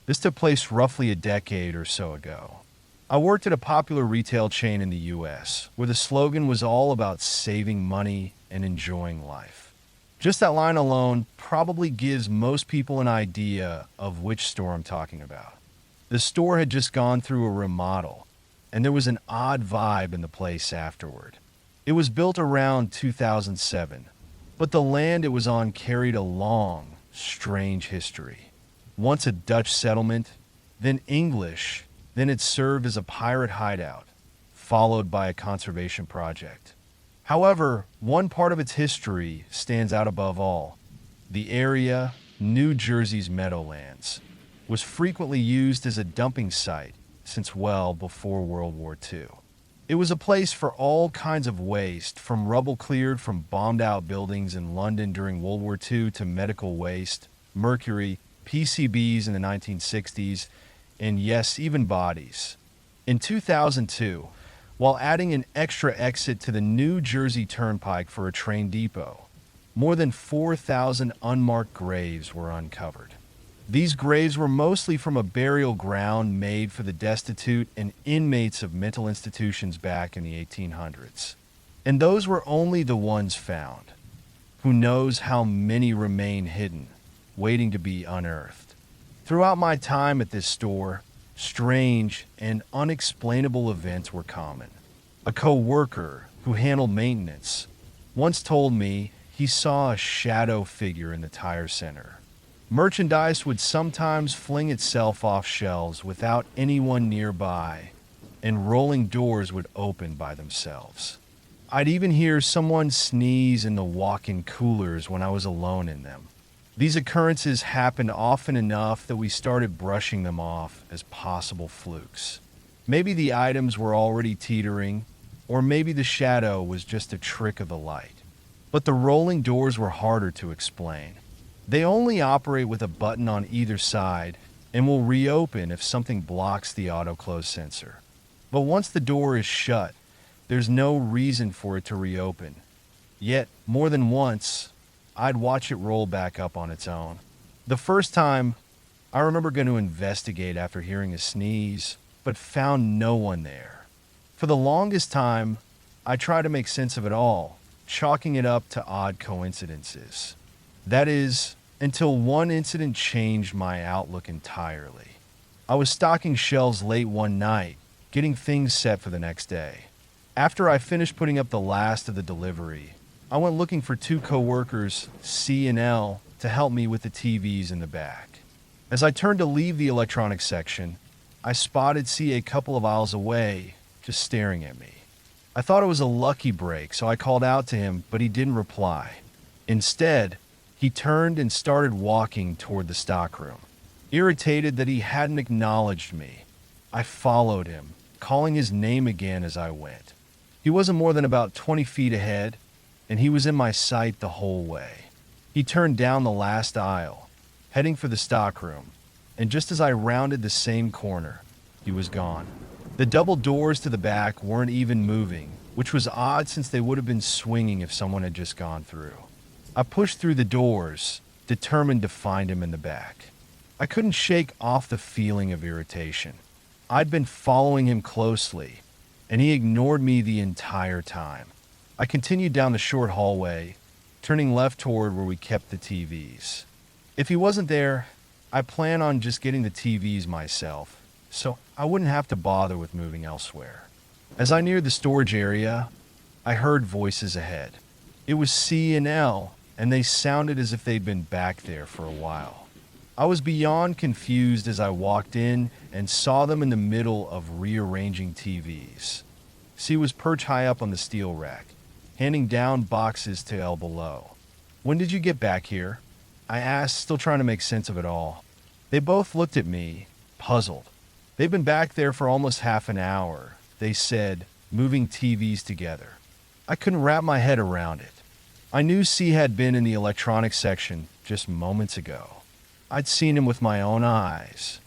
This took place roughly a decade or so ago. I worked at a popular retail chain in the US, where the slogan was all about saving money and enjoying life. Just that line alone probably gives most people an idea of which store I'm talking about. The store had just gone through a remodel, and there was an odd vibe in the place afterward. It was built around 2007, but the land it was on carried a long, strange history. Once a Dutch settlement, then English, then it served as a pirate hideout, followed by a conservation project. However, one part of its history stands out above all. The area, New Jersey's Meadowlands, was frequently used as a dumping site since well before World War II. It was a place for all kinds of waste, from rubble cleared from bombed-out buildings in London during World War II to medical waste, mercury, PCBs in the 1960s, and yes, even bodies. In 2002, while adding an extra exit to the New Jersey Turnpike for a train depot, more than 4,000 unmarked graves were uncovered. These graves were mostly from a burial ground made for the destitute and inmates of mental institutions back in the 1800s. And those were only the ones found. Who knows how many remain hidden, waiting to be unearthed. Throughout my time at this store, strange and unexplainable events were common. A co-worker who handled maintenance once told me he saw a shadow figure in the tire center. Merchandise would sometimes fling itself off shelves without anyone nearby, and rolling doors would open by themselves. I'd even hear someone sneeze in the walk-in coolers when I was alone in them. These occurrences happened often enough that we started brushing them off as possible flukes. Maybe the items were already teetering, or maybe the shadow was just a trick of the light. But the rolling doors were harder to explain. They only operate with a button on either side and will reopen if something blocks the auto-close sensor. But once the door is shut, there's no reason for it to reopen. Yet, more than once, I'd watch it roll back up on its own. The first time, I remember going to investigate after hearing a sneeze, but found no one there. For the longest time, I tried to make sense of it all, chalking it up to odd coincidences. That is, until one incident changed my outlook entirely. I was stocking shelves late one night, getting things set for the next day. After I finished putting up the last of the delivery, I went looking for two co-workers, C and L, to help me with the TVs in the back. As I turned to leave the electronics section, I spotted C a couple of aisles away, just staring at me. I thought it was a lucky break, so I called out to him, but he didn't reply. Instead, he turned and started walking toward the stockroom. Irritated that he hadn't acknowledged me, I followed him, calling his name again as I went. He wasn't more than about 20 feet ahead, and he was in my sight the whole way. He turned down the last aisle, heading for the stockroom, and just as I rounded the same corner, he was gone. The double doors to the back weren't even moving, which was odd since they would have been swinging if someone had just gone through. I pushed through the doors, determined to find him in the back. I couldn't shake off the feeling of irritation. I'd been following him closely, and he ignored me the entire time. I continued down the short hallway, turning left toward where we kept the TVs. If he wasn't there, I plan on just getting the TVs myself, so I wouldn't have to bother with moving elsewhere. As I neared the storage area, I heard voices ahead. It was C and L, and they sounded as if they'd been back there for a while. I was beyond confused as I walked in and saw them in the middle of rearranging TVs. C was perched high up on the steel rack, handing down boxes to L below. "When did you get back here?" I asked, still trying to make sense of it all. They both looked at me, puzzled. "They've been back there for almost half an hour," they said, moving TVs together. I couldn't wrap my head around it. I knew C had been in the electronics section just moments ago. I'd seen him with my own eyes.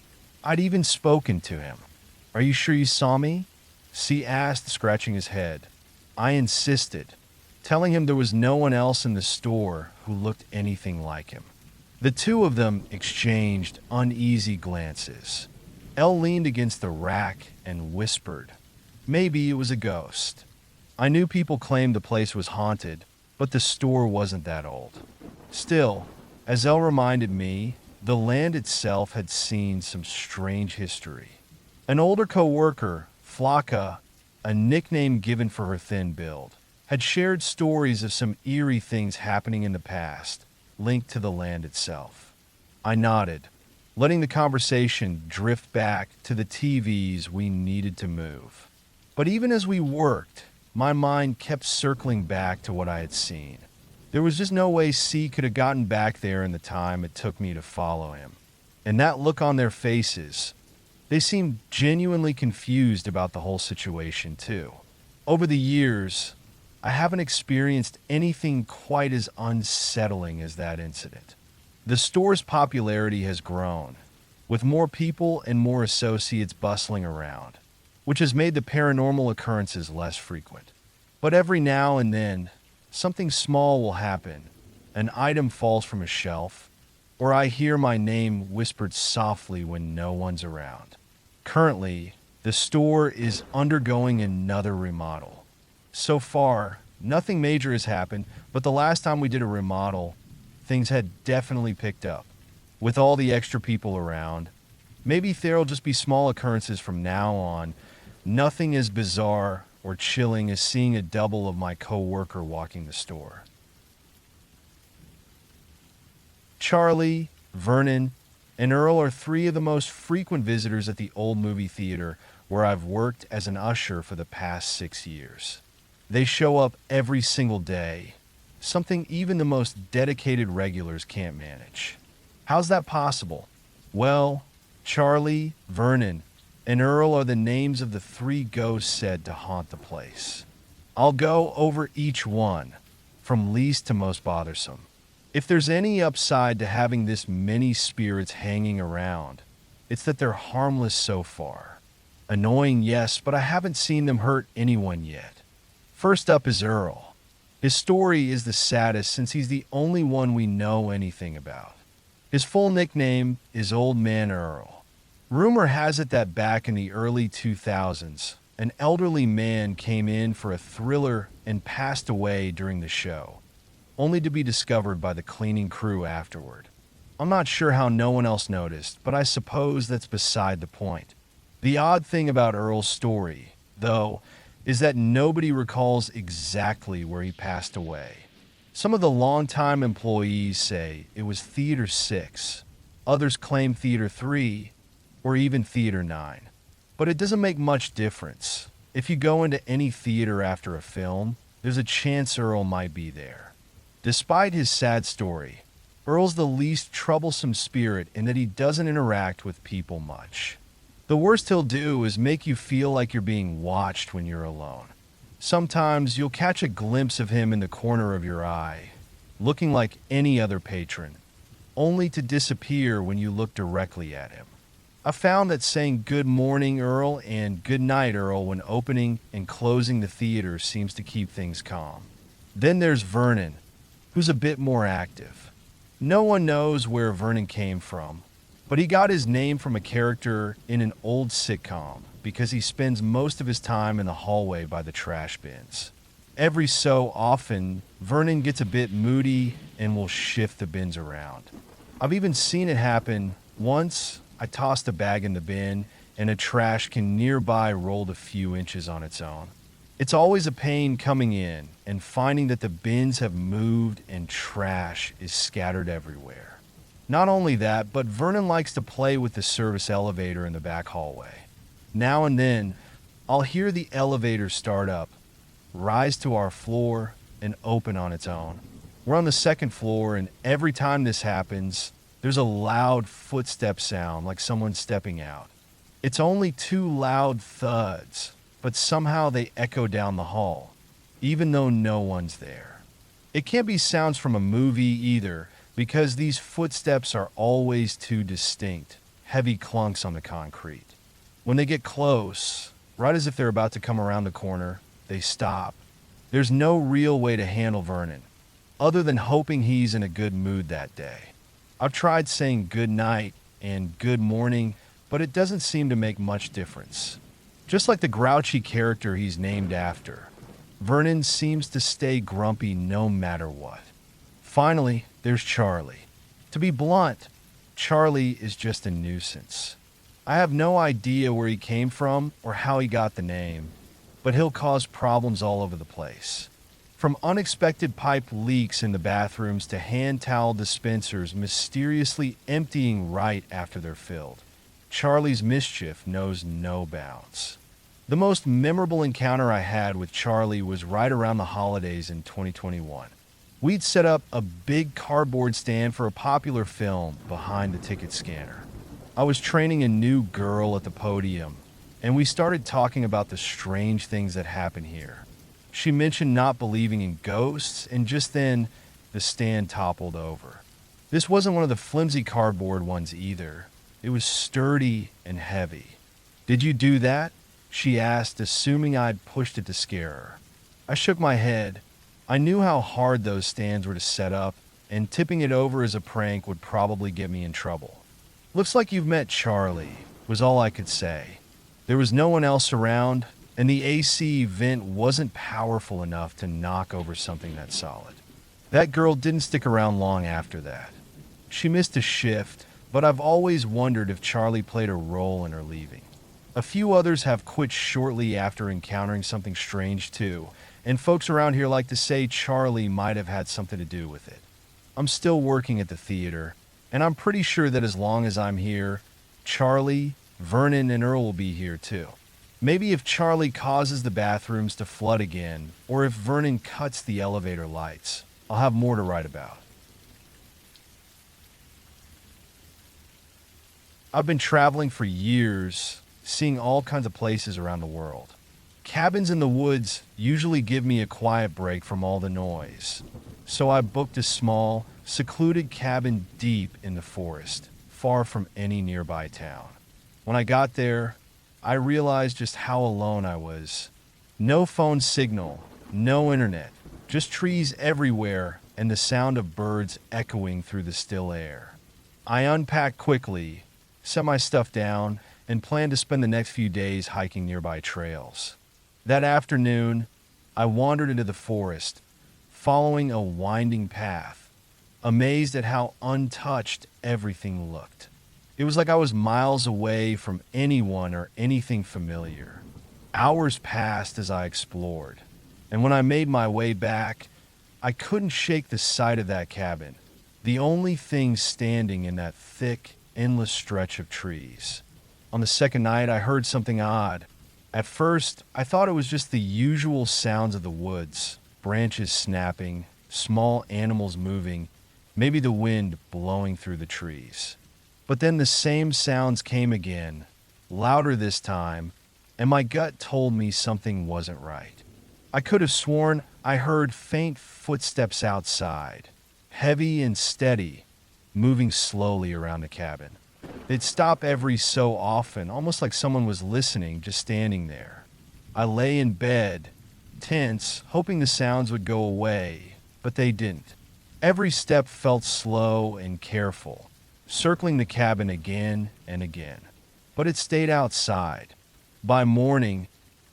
I'd even spoken to him. "Are you sure you saw me?" C asked, scratching his head. I insisted, telling him there was no one else in the store who looked anything like him. The two of them exchanged uneasy glances. Elle leaned against the rack and whispered, "Maybe it was a ghost." I knew people claimed the place was haunted, but the store wasn't that old. Still, as Elle reminded me, the land itself had seen some strange history. An older co-worker, Flocka, a nickname given for her thin build, had shared stories of some eerie things happening in the past, linked to the land itself. I nodded, letting the conversation drift back to the TVs we needed to move. But even as we worked, my mind kept circling back to what I had seen. There was just no way C could have gotten back there in the time it took me to follow him. And that look on their faces, they seemed genuinely confused about the whole situation too. Over the years, I haven't experienced anything quite as unsettling as that incident. The store's popularity has grown, with more people and more associates bustling around, which has made the paranormal occurrences less frequent. But every now and then, something small will happen. An item falls from a shelf, or I hear my name whispered softly when no one's around. Currently, the store is undergoing another remodel. So far, nothing major has happened, but the last time we did a remodel, things had definitely picked up. With all the extra people around, maybe there'll just be small occurrences from now on, nothing as bizarre or chilling as seeing a double of my co-worker walking the store. Charlie, Vernon, and Earl are three of the most frequent visitors at the old movie theater where I've worked as an usher for the past 6 years. They show up every single day, something even the most dedicated regulars can't manage. How's that possible? Well, Charlie, Vernon, and Earl are the names of the three ghosts said to haunt the place. I'll go over each one, from least to most bothersome. If there's any upside to having this many spirits hanging around, it's that they're harmless so far. Annoying, yes, but I haven't seen them hurt anyone yet. First up is Earl. His story is the saddest since he's the only one we know anything about. His full nickname is Old Man Earl. Rumor has it that back in the early 2000s, an elderly man came in for a thriller and passed away during the show, only to be discovered by the cleaning crew afterward. I'm not sure how no one else noticed, but I suppose that's beside the point. The odd thing about Earl's story, though, is that nobody recalls exactly where he passed away. Some of the longtime employees say it was Theater 6, others claim Theater 3, or even Theater 9. But it doesn't make much difference. If you go into any theater after a film, there's a chance Earl might be there. Despite his sad story, Earl's the least troublesome spirit in that he doesn't interact with people much. The worst he'll do is make you feel like you're being watched when you're alone. Sometimes you'll catch a glimpse of him in the corner of your eye, looking like any other patron, only to disappear when you look directly at him. I found that saying good morning, Earl, and good night, Earl, when opening and closing the theater seems to keep things calm. Then there's Vernon, who's a bit more active. No one knows where Vernon came from, but he got his name from a character in an old sitcom because he spends most of his time in the hallway by the trash bins. Every so often, Vernon gets a bit moody and will shift the bins around. I've even seen it happen once. I tossed a bag in the bin, and a trash can nearby rolled a few inches on its own. It's always a pain coming in and finding that the bins have moved and trash is scattered everywhere. Not only that, but Vernon likes to play with the service elevator in the back hallway. Now and then, I'll hear the elevator start up, rise to our floor, and open on its own. We're on the second floor, and every time this happens, there's a loud footstep sound like someone stepping out. It's only two loud thuds, but somehow they echo down the hall, even though no one's there. It can't be sounds from a movie either, because these footsteps are always too distinct, heavy clunks on the concrete. When they get close, right as if they're about to come around the corner, they stop. There's no real way to handle Vernon, other than hoping he's in a good mood that day. I've tried saying good night and good morning, but it doesn't seem to make much difference. Just like the grouchy character he's named after, Vernon seems to stay grumpy no matter what. Finally, there's Charlie. To be blunt, Charlie is just a nuisance. I have no idea where he came from or how he got the name, but he'll cause problems all over the place. From unexpected pipe leaks in the bathrooms to hand towel dispensers mysteriously emptying right after they're filled, Charlie's mischief knows no bounds. The most memorable encounter I had with Charlie was right around the holidays in 2021. We'd set up a big cardboard stand for a popular film behind the ticket scanner. I was training a new girl at the podium, and we started talking about the strange things that happen here. She mentioned not believing in ghosts, and just then, the stand toppled over. This wasn't one of the flimsy cardboard ones either. It was sturdy and heavy. "Did you do that?" she asked, assuming I'd pushed it to scare her. I shook my head. I knew how hard those stands were to set up, and tipping it over as a prank would probably get me in trouble. "Looks like you've met Charlie," was all I could say. There was no one else around, and the AC vent wasn't powerful enough to knock over something that solid. That girl didn't stick around long after that. She missed a shift, but I've always wondered if Charlie played a role in her leaving. A few others have quit shortly after encountering something strange too, and folks around here like to say Charlie might have had something to do with it. I'm still working at the theater, and I'm pretty sure that as long as I'm here, Charlie, Vernon, and Earl will be here too. Maybe if Charlie causes the bathrooms to flood again, or if Vernon cuts the elevator lights, I'll have more to write about. I've been traveling for years, seeing all kinds of places around the world. Cabins in the woods usually give me a quiet break from all the noise, so I booked a small, secluded cabin deep in the forest, far from any nearby town. When I got there, I realized just how alone I was. No phone signal, no internet, just trees everywhere and the sound of birds echoing through the still air. I unpacked quickly, set my stuff down, and planned to spend the next few days hiking nearby trails. That afternoon, I wandered into the forest, following a winding path, amazed at how untouched everything looked. It was like I was miles away from anyone or anything familiar. Hours passed as I explored, and when I made my way back, I couldn't shake the sight of that cabin, the only thing standing in that thick, endless stretch of trees. On the second night, I heard something odd. At first, I thought it was just the usual sounds of the woods, branches snapping, small animals moving, maybe the wind blowing through the trees. But then the same sounds came again, louder this time, and my gut told me something wasn't right. I could have sworn I heard faint footsteps outside, heavy and steady, moving slowly around the cabin. They'd stop every so often, almost like someone was listening, just standing there. I lay in bed, tense, hoping the sounds would go away, but they didn't. Every step felt slow and careful, circling the cabin again and again. But it stayed outside. By morning,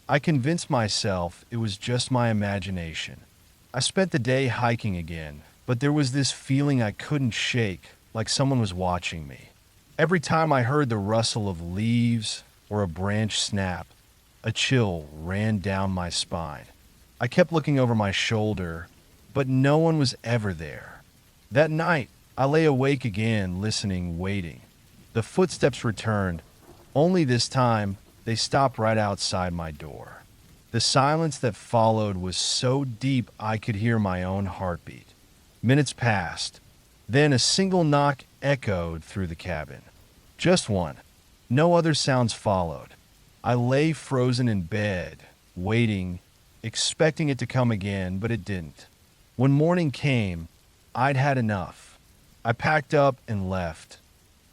I convinced myself it was just my imagination. I spent the day hiking again, but there was this feeling I couldn't shake, like someone was watching me. Every time I heard the rustle of leaves or a branch snap, a chill ran down my spine. I kept looking over my shoulder, but no one was ever there. That night, I lay awake again, listening, waiting. The footsteps returned, only this time they stopped right outside my door. The silence that followed was so deep I could hear my own heartbeat. Minutes passed. Then a single knock echoed through the cabin. Just one. No other sounds followed. I lay frozen in bed, waiting, expecting it to come again, but it didn't. When morning came, I'd had enough. I packed up and left,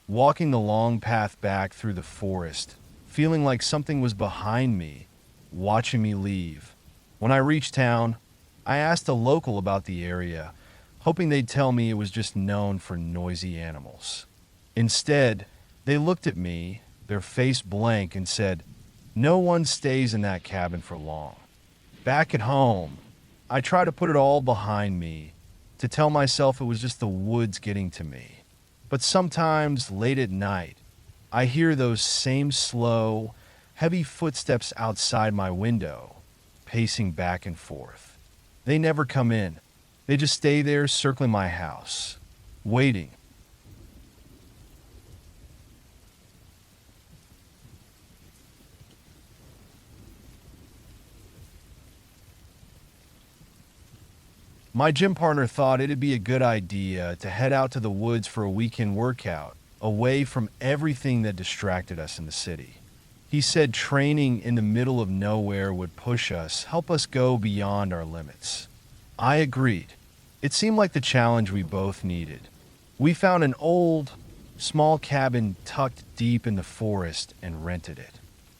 walking the long path back through the forest, feeling like something was behind me, watching me leave. When I reached town, I asked a local about the area, hoping they'd tell me it was just known for noisy animals. Instead, they looked at me, their face blank, and said, "No one stays in that cabin for long." Back at home, I try to put it all behind me, to tell myself it was just the woods getting to me. But sometimes, late at night, I hear those same slow, heavy footsteps outside my window, pacing back and forth. They never come in. They just stay there circling my house, waiting. My gym partner thought it'd be a good idea to head out to the woods for a weekend workout, away from everything that distracted us in the city. He said training in the middle of nowhere would push us, help us go beyond our limits. I agreed. It seemed like the challenge we both needed. We found an old, small cabin tucked deep in the forest and rented it.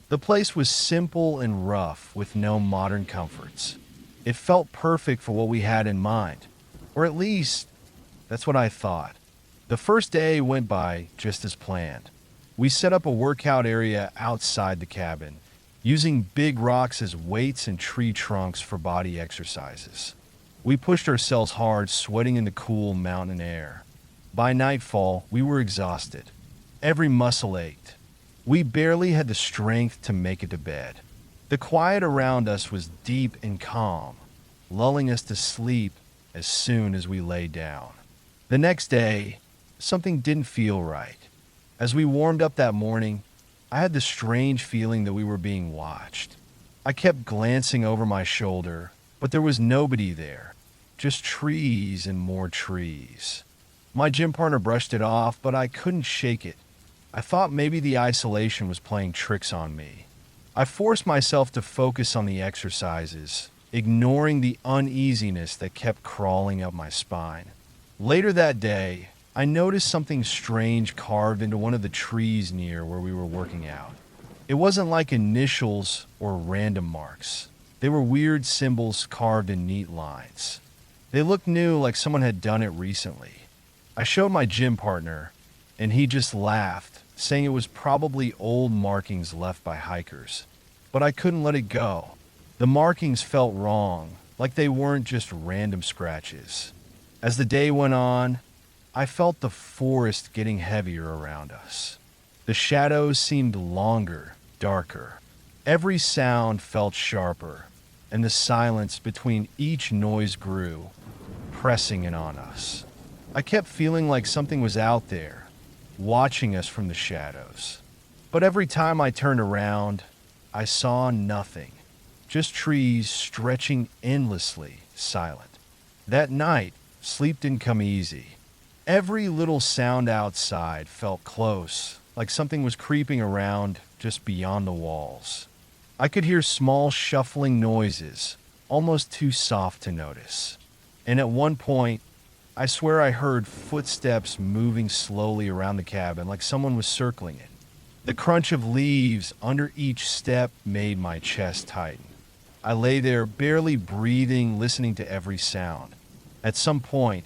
The place was simple and rough with no modern comforts. It felt perfect for what we had in mind, or at least that's what I thought. The first day went by just as planned. We set up a workout area outside the cabin, using big rocks as weights and tree trunks for body exercises. We pushed ourselves hard, sweating in the cool mountain air. By nightfall, we were exhausted. Every muscle ached. We barely had the strength to make it to bed. The quiet around us was deep and calm, lulling us to sleep as soon as we lay down. The next day, something didn't feel right. As we warmed up that morning, I had the strange feeling that we were being watched. I kept glancing over my shoulder, but there was nobody there, just trees and more trees. My gym partner brushed it off, but I couldn't shake it. I thought maybe the isolation was playing tricks on me. I forced myself to focus on the exercises, ignoring the uneasiness that kept crawling up my spine. Later that day, I noticed something strange carved into one of the trees near where we were working out. It wasn't like initials or random marks. They were weird symbols carved in neat lines. They looked new, like someone had done it recently. I showed my gym partner, and he just laughed, saying it was probably old markings left by hikers. But I couldn't let it go. The markings felt wrong, like they weren't just random scratches. As the day went on, I felt the forest getting heavier around us. The shadows seemed longer, darker. Every sound felt sharper, and the silence between each noise grew, pressing in on us. I kept feeling like something was out there, watching us from the shadows. But every time I turned around, I saw nothing, just trees stretching endlessly, silent. That night, sleep didn't come easy. Every little sound outside felt close, like something was creeping around just beyond the walls. I could hear small shuffling noises, almost too soft to notice. And at one point, I swear I heard footsteps moving slowly around the cabin like someone was circling it. The crunch of leaves under each step made my chest tighten. I lay there barely breathing, listening to every sound. At some point,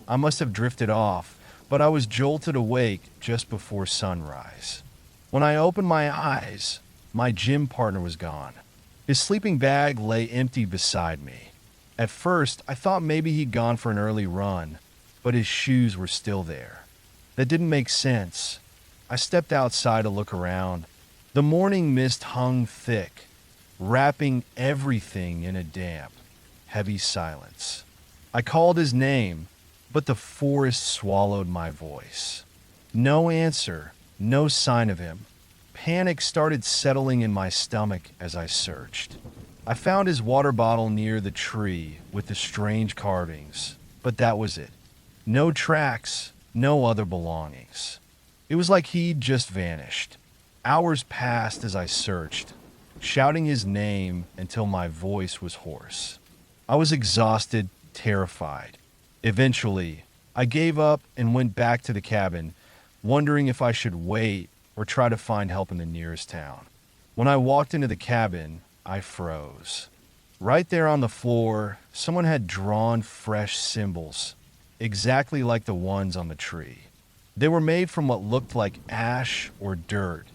I must have drifted off, but I was jolted awake just before sunrise. When I opened my eyes, my gym partner was gone. His sleeping bag lay empty beside me. At first, I thought maybe he'd gone for an early run, but his shoes were still there. That didn't make sense. I stepped outside to look around. The morning mist hung thick, wrapping everything in a damp, heavy silence. I called his name, but the forest swallowed my voice. No answer, no sign of him. Panic started settling in my stomach as I searched. I found his water bottle near the tree with the strange carvings, but that was it. No tracks, no other belongings. It was like he'd just vanished. Hours passed as I searched, shouting his name until my voice was hoarse. I was exhausted, terrified. Eventually, I gave up and went back to the cabin, wondering if I should wait or try to find help in the nearest town. When I walked into the cabin, I froze. Right there on the floor, someone had drawn fresh symbols, exactly like the ones on the tree. They were made from what looked like ash or dirt,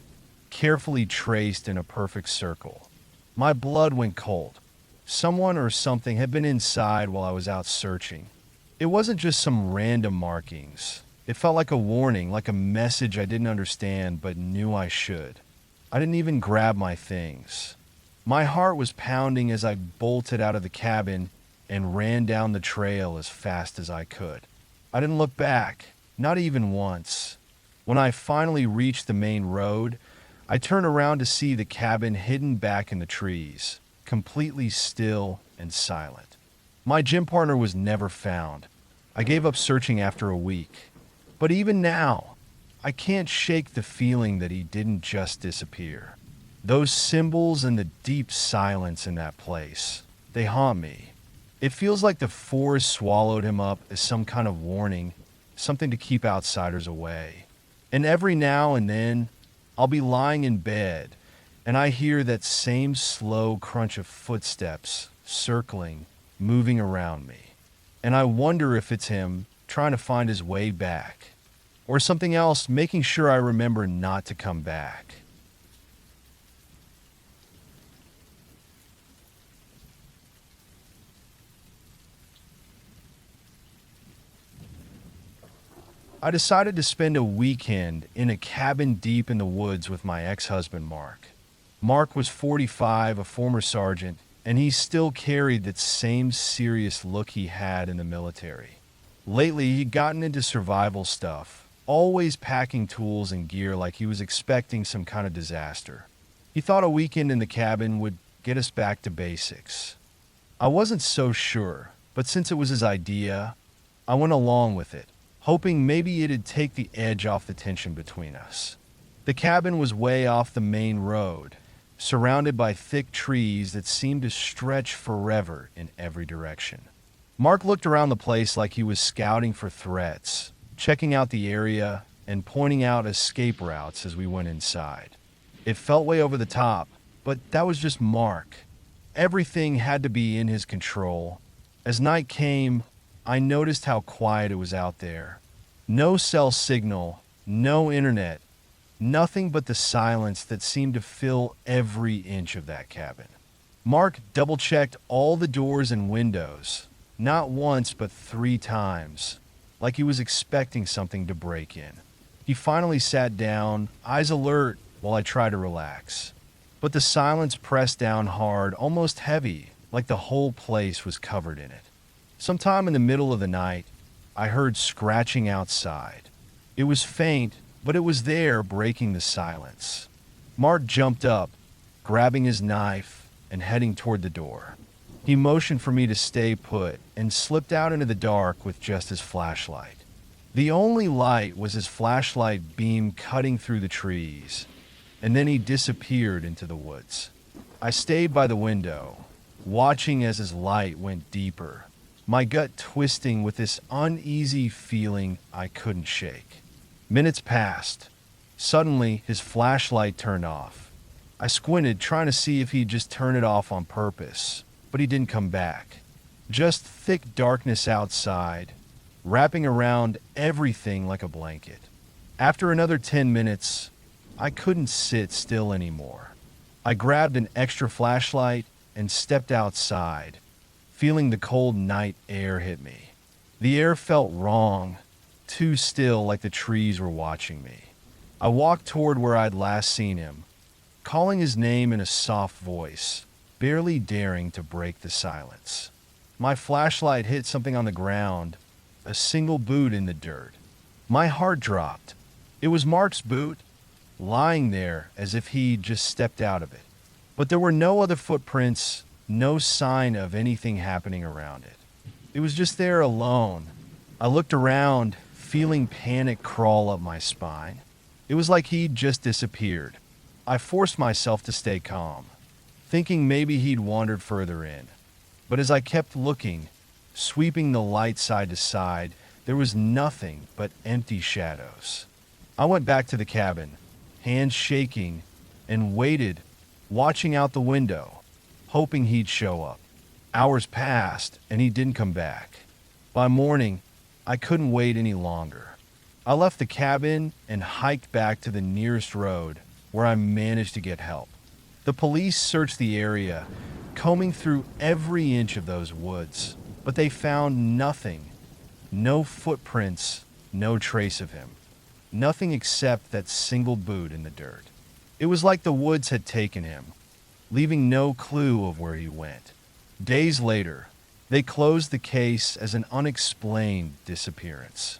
carefully traced in a perfect circle. My blood went cold. Someone or something had been inside while I was out searching. It wasn't just some random markings. It felt like a warning, like a message I didn't understand but knew I should. I didn't even grab my things. My heart was pounding as I bolted out of the cabin and ran down the trail as fast as I could. I didn't look back, not even once. When I finally reached the main road, I turned around to see the cabin hidden back in the trees, completely still and silent. My gym partner was never found. I gave up searching after a week. But even now, I can't shake the feeling that he didn't just disappear. Those symbols and the deep silence in that place, they haunt me. It feels like the forest swallowed him up as some kind of warning, something to keep outsiders away. And every now and then, I'll be lying in bed, and I hear that same slow crunch of footsteps, circling, moving around me. And I wonder if it's him trying to find his way back, or something else making sure I remember not to come back. I decided to spend a weekend in a cabin deep in the woods with my ex-husband, Mark. Mark was 45, a former sergeant, and he still carried that same serious look he had in the military. Lately, he'd gotten into survival stuff, always packing tools and gear like he was expecting some kind of disaster. He thought a weekend in the cabin would get us back to basics. I wasn't so sure, but since it was his idea, I went along with it, hoping maybe it'd take the edge off the tension between us. The cabin was way off the main road, surrounded by thick trees that seemed to stretch forever in every direction. Mark looked around the place like he was scouting for threats, checking out the area and pointing out escape routes as we went inside. It felt way over the top, but that was just Mark. Everything had to be in his control. As night came, I noticed how quiet it was out there. No cell signal, no internet, nothing but the silence that seemed to fill every inch of that cabin. Mark double-checked all the doors and windows, not once but 3 times, like he was expecting something to break in. He finally sat down, eyes alert, while I tried to relax. But the silence pressed down hard, almost heavy, like the whole place was covered in it. Sometime in the middle of the night, I heard scratching outside. It was faint, but it was there, breaking the silence. Mark jumped up, grabbing his knife and heading toward the door. He motioned for me to stay put and slipped out into the dark with just his flashlight. The only light was his flashlight beam cutting through the trees, and then he disappeared into the woods. I stayed by the window, watching as his light went deeper, my gut twisting with this uneasy feeling I couldn't shake. Minutes passed. Suddenly, his flashlight turned off. I squinted, trying to see if he'd just turn it off on purpose, but he didn't come back. Just thick darkness outside, wrapping around everything like a blanket. After another 10 minutes, I couldn't sit still anymore. I grabbed an extra flashlight and stepped outside, feeling the cold night air hit me. The air felt wrong, too still, like the trees were watching me. I walked toward where I'd last seen him, calling his name in a soft voice, barely daring to break the silence. My flashlight hit something on the ground, a single boot in the dirt. My heart dropped. It was Mark's boot, lying there as if he'd just stepped out of it. But there were no other footprints, no sign of anything happening around it. It was just there alone. I looked around, feeling panic crawl up my spine. It was like he'd just disappeared. I forced myself to stay calm, thinking maybe he'd wandered further in. But as I kept looking, sweeping the light side to side, there was nothing but empty shadows. I went back to the cabin, hands shaking, and waited, watching out the window, hoping he'd show up. Hours passed, and he didn't come back. By morning, I couldn't wait any longer. I left the cabin and hiked back to the nearest road, where I managed to get help. The police searched the area, combing through every inch of those woods, but they found nothing. No footprints, no trace of him. Nothing except that single boot in the dirt. It was like the woods had taken him, leaving no clue of where he went. Days later, they closed the case as an unexplained disappearance.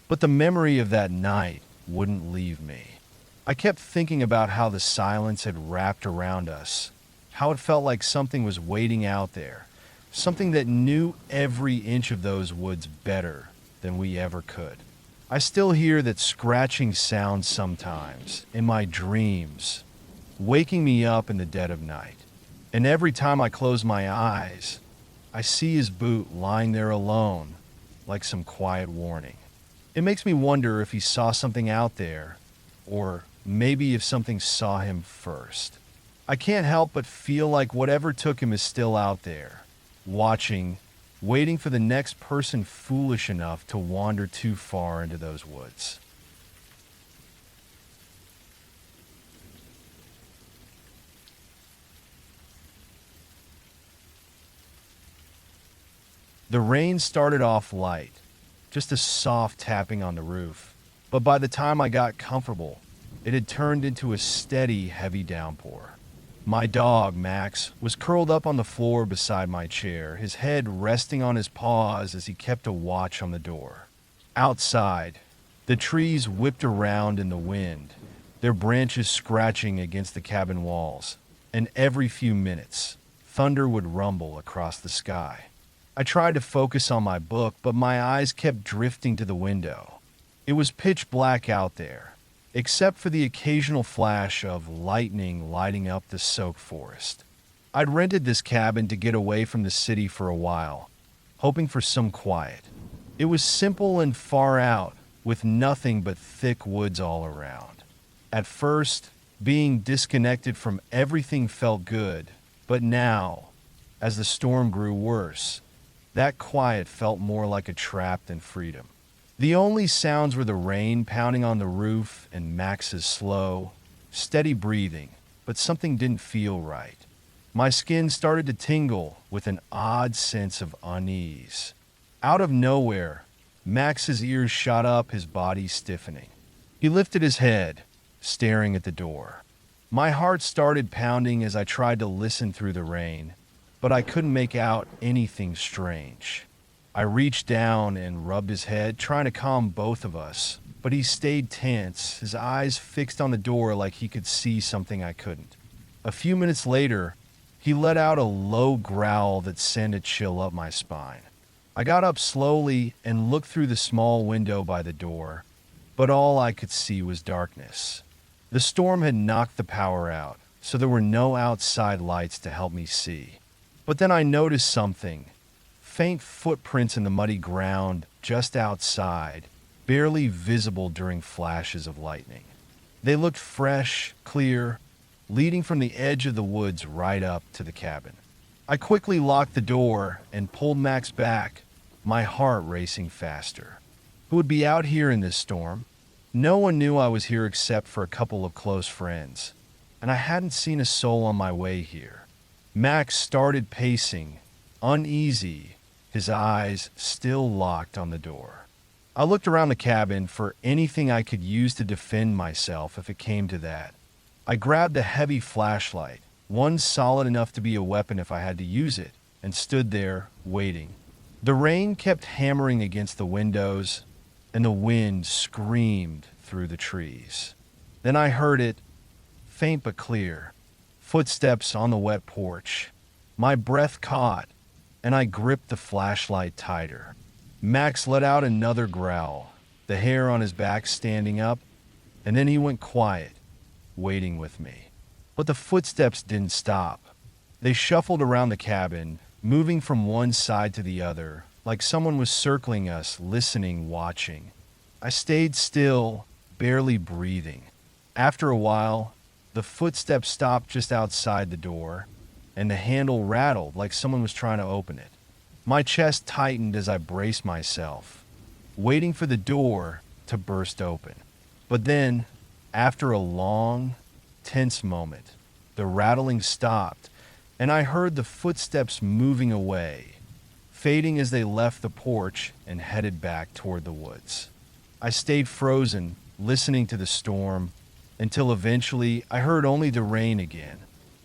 But the memory of that night wouldn't leave me. I kept thinking about how the silence had wrapped around us, how it felt like something was waiting out there, something that knew every inch of those woods better than we ever could. I still hear that scratching sound sometimes, in my dreams, waking me up in the dead of night. And every time I close my eyes, I see his boot lying there alone, like some quiet warning. It makes me wonder if he saw something out there, or maybe if something saw him first. I can't help but feel like whatever took him is still out there, watching, waiting for the next person foolish enough to wander too far into those woods. The rain started off light, just a soft tapping on the roof, but by the time I got comfortable, it had turned into a steady, heavy downpour. My dog, Max, was curled up on the floor beside my chair, his head resting on his paws as he kept a watch on the door. Outside, the trees whipped around in the wind, their branches scratching against the cabin walls, and every few minutes, thunder would rumble across the sky. I tried to focus on my book, but my eyes kept drifting to the window. It was pitch black out there, except for the occasional flash of lightning lighting up the soaked forest. I'd rented this cabin to get away from the city for a while, hoping for some quiet. It was simple and far out, with nothing but thick woods all around. At first, being disconnected from everything felt good, but now, as the storm grew worse, that quiet felt more like a trap than freedom. The only sounds were the rain pounding on the roof and Max's slow, steady breathing, but something didn't feel right. My skin started to tingle with an odd sense of unease. Out of nowhere, Max's ears shot up, his body stiffening. He lifted his head, staring at the door. My heart started pounding as I tried to listen through the rain, but I couldn't make out anything strange. I reached down and rubbed his head, trying to calm both of us, but he stayed tense, his eyes fixed on the door like he could see something I couldn't. A few minutes later, he let out a low growl that sent a chill up my spine. I got up slowly and looked through the small window by the door, but all I could see was darkness. The storm had knocked the power out, so there were no outside lights to help me see. But then I noticed something. Faint footprints in the muddy ground just outside, barely visible during flashes of lightning. They looked fresh, clear, leading from the edge of the woods right up to the cabin. I quickly locked the door and pulled Max back, my heart racing faster. Who would be out here in this storm? No one knew I was here except for a couple of close friends, and I hadn't seen a soul on my way here. Max started pacing, uneasy, his eyes still locked on the door. I looked around the cabin for anything I could use to defend myself if it came to that. I grabbed a heavy flashlight, one solid enough to be a weapon if I had to use it, and stood there, waiting. The rain kept hammering against the windows, and the wind screamed through the trees. Then I heard it, faint but clear. Footsteps on the wet porch. My breath caught, and I gripped the flashlight tighter. Max let out another growl, the hair on his back standing up, and then he went quiet, waiting with me. But the footsteps didn't stop. They shuffled around the cabin, moving from one side to the other, like someone was circling us, listening, watching. I stayed still, barely breathing. After a while, the footsteps stopped just outside the door, and the handle rattled like someone was trying to open it. My chest tightened as I braced myself, waiting for the door to burst open. But then, after a long, tense moment, the rattling stopped, and I heard the footsteps moving away, fading as they left the porch and headed back toward the woods. I stayed frozen, listening to the storm, until eventually I heard only the rain again.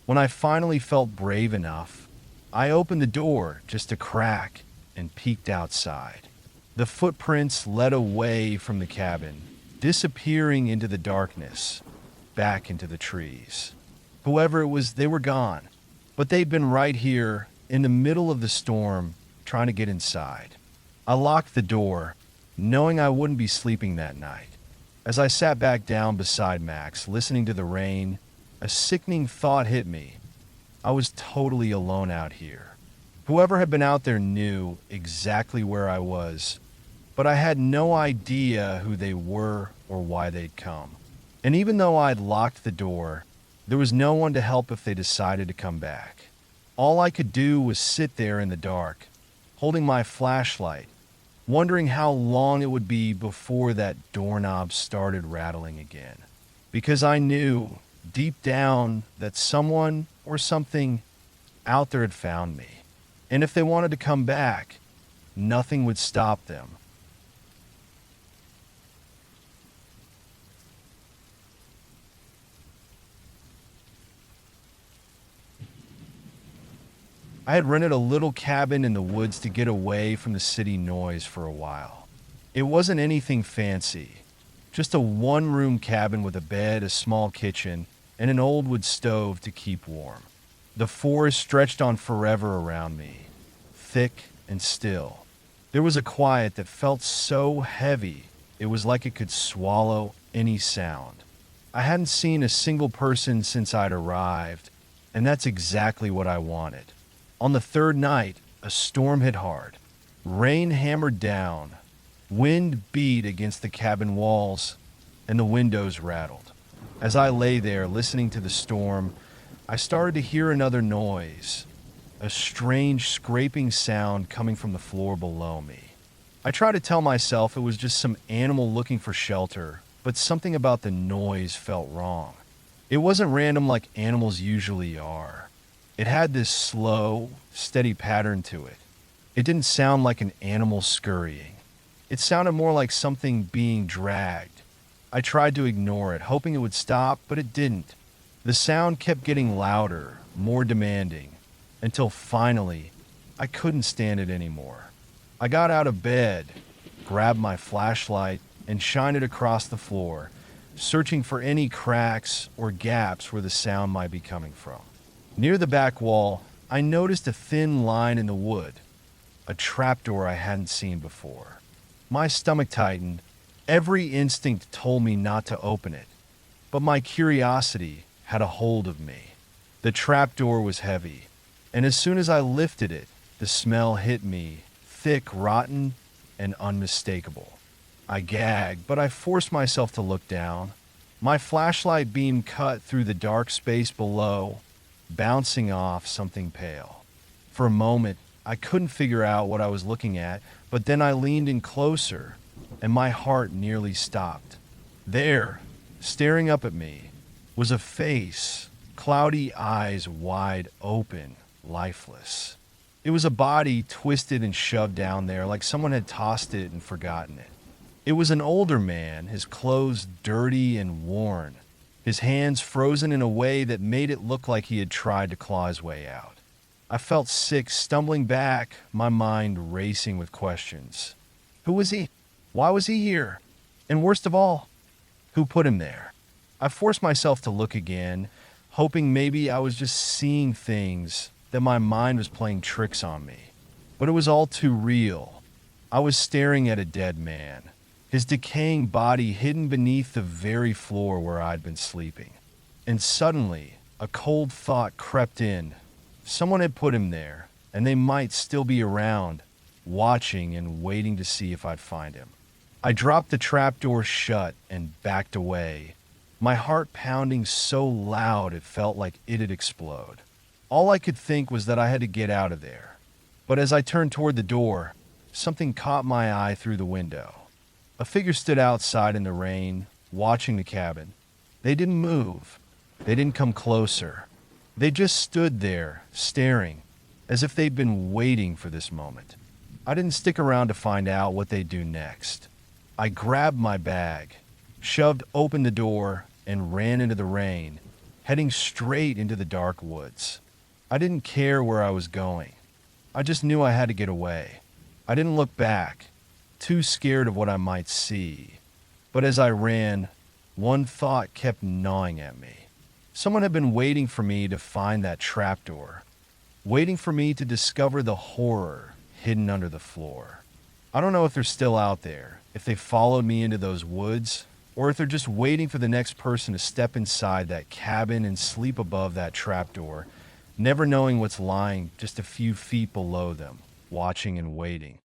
When I finally felt brave enough, I opened the door just a crack and peeked outside. The footprints led away from the cabin, disappearing into the darkness, back into the trees. Whoever it was, they were gone, but they'd been right here in the middle of the storm trying to get inside. I locked the door, knowing I wouldn't be sleeping that night. As I sat back down beside Max, listening to the rain, a sickening thought hit me. I was totally alone out here. Whoever had been out there knew exactly where I was, but I had no idea who they were or why they'd come. And even though I'd locked the door, there was no one to help if they decided to come back. All I could do was sit there in the dark, holding my flashlight, wondering how long it would be before that doorknob started rattling again. Because I knew, deep down, that someone or something out there had found me. And if they wanted to come back, nothing would stop them. I had rented a little cabin in the woods to get away from the city noise for a while. It wasn't anything fancy, just a one-room cabin with a bed, a small kitchen, and an old wood stove to keep warm. The forest stretched on forever around me, thick and still. There was a quiet that felt so heavy, it was like it could swallow any sound. I hadn't seen a single person since I'd arrived, and that's exactly what I wanted. On the third night, a storm hit hard. Rain hammered down, wind beat against the cabin walls, and the windows rattled. As I lay there listening to the storm, I started to hear another noise, a strange scraping sound coming from the floor below me. I tried to tell myself it was just some animal looking for shelter, but something about the noise felt wrong. It wasn't random like animals usually are. It had this slow, steady pattern to it. It didn't sound like an animal scurrying. It sounded more like something being dragged. I tried to ignore it, hoping it would stop, but it didn't. The sound kept getting louder, more demanding, until finally, I couldn't stand it anymore. I got out of bed, grabbed my flashlight, and shined it across the floor, searching for any cracks or gaps where the sound might be coming from. Near the back wall, I noticed a thin line in the wood, a trapdoor I hadn't seen before. My stomach tightened. Every instinct told me not to open it, but my curiosity had a hold of me. The trapdoor was heavy, and as soon as I lifted it, the smell hit me, thick, rotten, and unmistakable. I gagged, but I forced myself to look down. My flashlight beam cut through the dark space below, bouncing off something pale. For a moment, I couldn't figure out what I was looking at, but then I leaned in closer, and my heart nearly stopped. There, staring up at me, was a face, cloudy eyes wide open, lifeless. It was a body twisted and shoved down there like someone had tossed it and forgotten it. It was an older man, his clothes dirty and worn, his hands frozen in a way that made it look like he had tried to claw his way out. I felt sick, stumbling back, my mind racing with questions. Who was he? Why was he here? And worst of all, who put him there? I forced myself to look again, hoping maybe I was just seeing things, that my mind was playing tricks on me. But it was all too real. I was staring at a dead man, his decaying body hidden beneath the very floor where I'd been sleeping. And suddenly, a cold thought crept in. Someone had put him there, and they might still be around, watching and waiting to see if I'd find him. I dropped the trapdoor shut and backed away, my heart pounding so loud it felt like it'd explode. All I could think was that I had to get out of there. But as I turned toward the door, something caught my eye through the window. A figure stood outside in the rain, watching the cabin. They didn't move. They didn't come closer. They just stood there, staring, as if they'd been waiting for this moment. I didn't stick around to find out what they'd do next. I grabbed my bag, shoved open the door, and ran into the rain, heading straight into the dark woods. I didn't care where I was going. I just knew I had to get away. I didn't look back, too scared of what I might see. But as I ran, one thought kept gnawing at me. Someone had been waiting for me to find that trapdoor, waiting for me to discover the horror hidden under the floor. I don't know if they're still out there, if they followed me into those woods, or if they're just waiting for the next person to step inside that cabin and sleep above that trapdoor, never knowing what's lying just a few feet below them, watching and waiting.